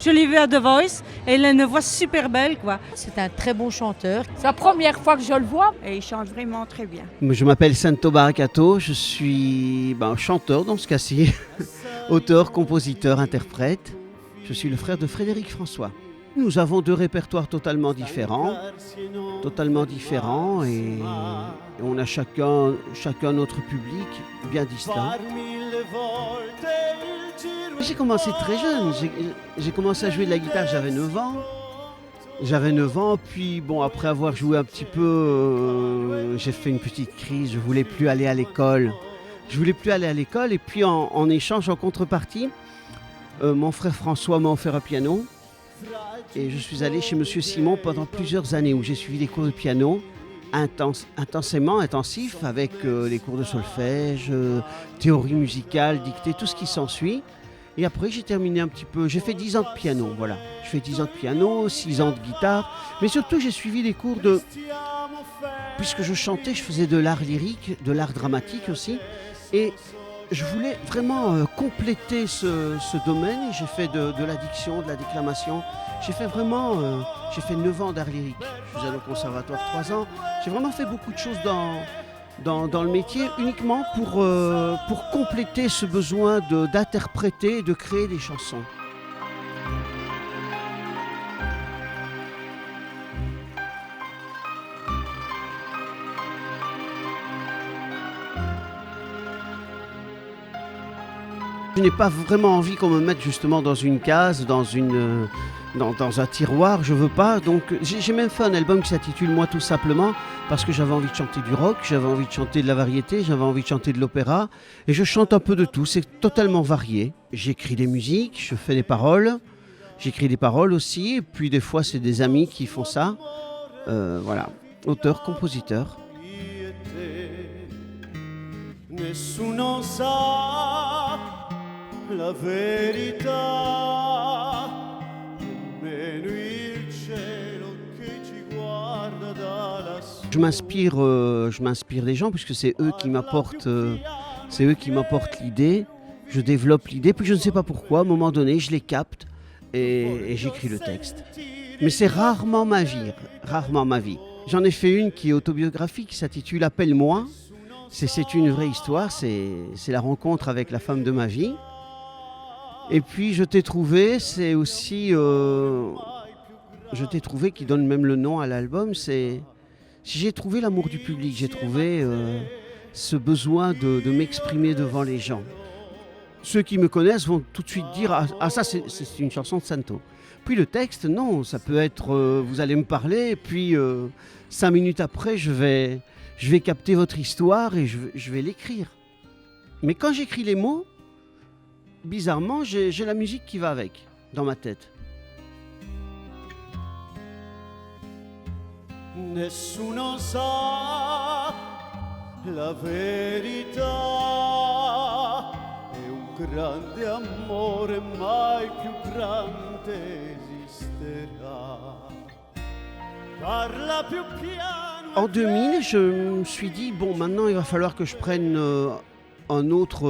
Je l'ai vu à The Voice et il a une voix super belle, quoi. C'est un très bon chanteur. C'est la première fois que je le vois et il chante vraiment très bien. Je m'appelle Santo Baracato, je suis chanteur dans ce cas-ci, auteur, compositeur, interprète. Je suis le frère de Frédéric François. Nous avons deux répertoires totalement différents et on a chacun notre public bien distinct. J'ai commencé très jeune, j'ai commencé à jouer de la guitare, j'avais 9 ans. Puis après avoir joué un petit peu, j'ai fait une petite crise, je voulais plus aller à l'école. Et puis en échange, en contrepartie, mon frère François m'a offert un piano. Et je suis allé chez Monsieur Simon pendant plusieurs années où j'ai suivi des cours de piano intensifs avec les cours de solfège, théorie musicale, dictée, tout ce qui s'ensuit. Et après, j'ai terminé un petit peu, j'ai fait 10 ans de piano, voilà. Je fais 10 ans de piano, 6 ans de guitare, mais surtout j'ai suivi des cours puisque je chantais, je faisais de l'art lyrique, de l'art dramatique aussi. Et je voulais vraiment compléter ce domaine. Et j'ai fait de la diction, de la déclamation. J'ai fait 9 ans d'art lyrique. Je faisais au conservatoire 3 ans. J'ai vraiment fait beaucoup de choses dans le métier uniquement pour compléter ce besoin d'interpréter, de créer des chansons. Je n'ai pas vraiment envie qu'on me mette justement dans une case, dans un tiroir, je veux pas. Donc j'ai même fait un album qui s'intitule Moi tout simplement parce que j'avais envie de chanter du rock, j'avais envie de chanter de la variété, j'avais envie de chanter de l'opéra et je chante un peu de tout, c'est totalement varié. J'écris des musiques, je fais des paroles, j'écris des paroles aussi et puis des fois c'est des amis qui font ça. Voilà, auteur, compositeur. Nessuno sa la verità, nemmeno il cielo che ci guarda da lassù. Je m'inspire des gens puisque c'est eux qui m'apportent l'idée. Je développe l'idée, puis je ne sais pas pourquoi, à un moment donné, je les capte et j'écris le texte. Mais c'est rarement ma vie. J'en ai fait une qui est autobiographique, qui s'intitule Appelle-moi. C'est une vraie histoire, c'est la rencontre avec la femme de ma vie. Et puis Je t'ai trouvé, c'est aussi Je t'ai trouvé qui donne même le nom à l'album. J'ai trouvé l'amour du public, j'ai trouvé ce besoin de m'exprimer devant les gens. Ceux qui me connaissent vont tout de suite dire ah ça c'est une chanson de Santo. Puis le texte, non, ça peut être vous allez me parler, et puis 5 minutes après je vais capter votre histoire et je vais l'écrire. Mais quand j'écris les mots, bizarrement, j'ai la musique qui va avec, dans ma tête. Nessuno sa la verità, è un grande amore, mai più grande esisterà. Parla più piano. En 2000, je me suis dit, maintenant il va falloir que je prenne un autre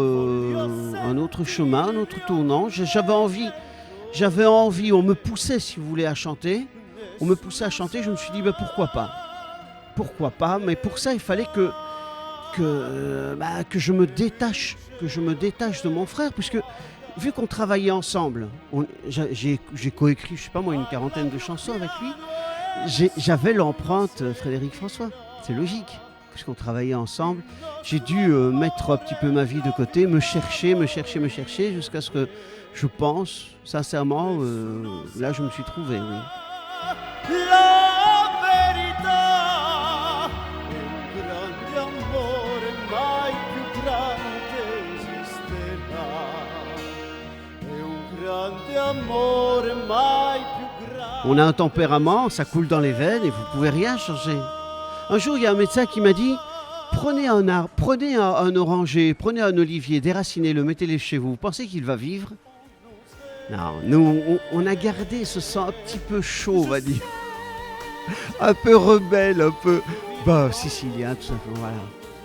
chemin, un autre tournant. J'avais envie, on me poussait, si vous voulez, à chanter. Je me suis dit, pourquoi pas, mais pour ça, il fallait que je me détache de mon frère, puisque vu qu'on travaillait ensemble, j'ai coécrit, une 40aine de chansons avec lui. J'avais l'empreinte Frédéric François, c'est logique, puisqu'on travaillait ensemble. J'ai dû mettre un petit peu ma vie de côté, me chercher, jusqu'à ce que je pense, sincèrement, là je me suis trouvé, oui. La verità è un grande amore, mai più grande esisterà. È un grande amore, mai più grande. On a un tempérament, ça coule dans les veines et vous pouvez rien changer. Un jour, il y a un médecin qui m'a dit prenez un arbre, prenez un oranger, prenez un olivier, déracinez-le, mettez-le chez vous. Vous pensez qu'il va vivre ? Non, nous, on a gardé ce sang un petit peu chaud, on va dire. Un peu rebelle, un peu sicilien, tout simplement. Voilà.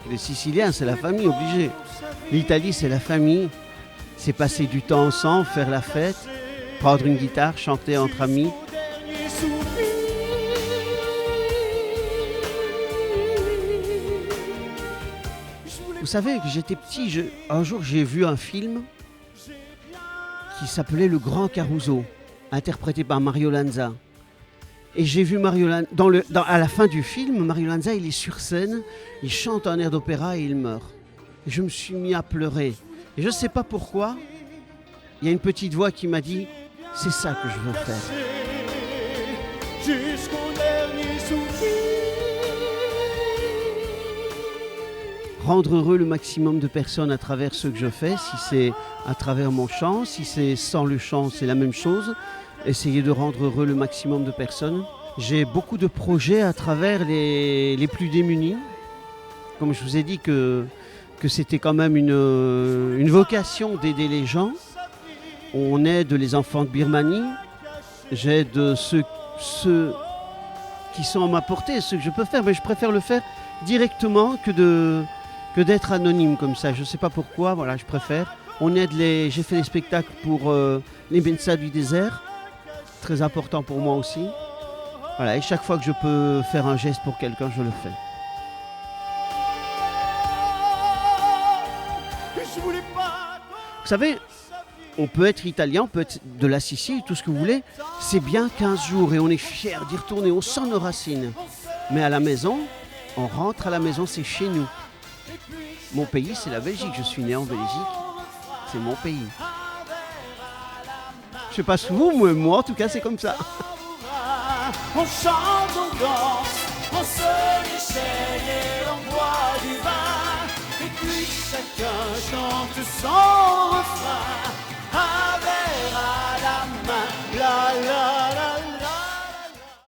Les Siciliens, c'est la famille, obligé. L'Italie, c'est la famille. C'est passer du temps ensemble, faire la fête. prendre une guitare, chanter entre amis. Jusqu'au dernier soupir. Je voulais Vous savez que j'étais petit, un jour j'ai vu un film qui s'appelait Le Grand Caruso, interprété par Mario Lanza. Et j'ai vu Mario Lanza, à la fin du film, Mario Lanza il est sur scène, il chante un air d'opéra et il meurt. Et je me suis mis à pleurer. Et je ne sais pas pourquoi, il y a une petite voix qui m'a dit « C'est ça que je veux faire ». jusqu'au dernier soupir. Rendre heureux le maximum de personnes à travers ce que je fais, si c'est à travers mon chant, si c'est sans le chant, c'est la même chose. Essayer de rendre heureux le maximum de personnes. J'ai beaucoup de projets à travers les plus démunis. Comme je vous ai dit que c'était quand même une vocation d'aider les gens. On aide les enfants de Birmanie. J'aide ceux qui sont à ma portée, ceux que je peux faire. Mais je préfère le faire directement que d'être anonyme comme ça. Je ne sais pas pourquoi, voilà, je préfère. J'ai fait des spectacles pour les Mensa du désert. Très important pour moi aussi. Voilà, et chaque fois que je peux faire un geste pour quelqu'un, je le fais. Je voulais pas. Vous savez, on peut être italien, on peut être de la Sicile, tout ce que vous voulez. C'est bien 15 jours et on est fiers d'y retourner, on sent nos racines. Mais à la maison, on rentre à la maison, c'est chez nous. Mon pays, c'est la Belgique. Je suis né en Belgique. C'est mon pays. Je sais pas si vous, mais moi, en tout cas, c'est comme ça. On chante, on danse, on se déchaîne et on boit du vin. Et puis chacun chante son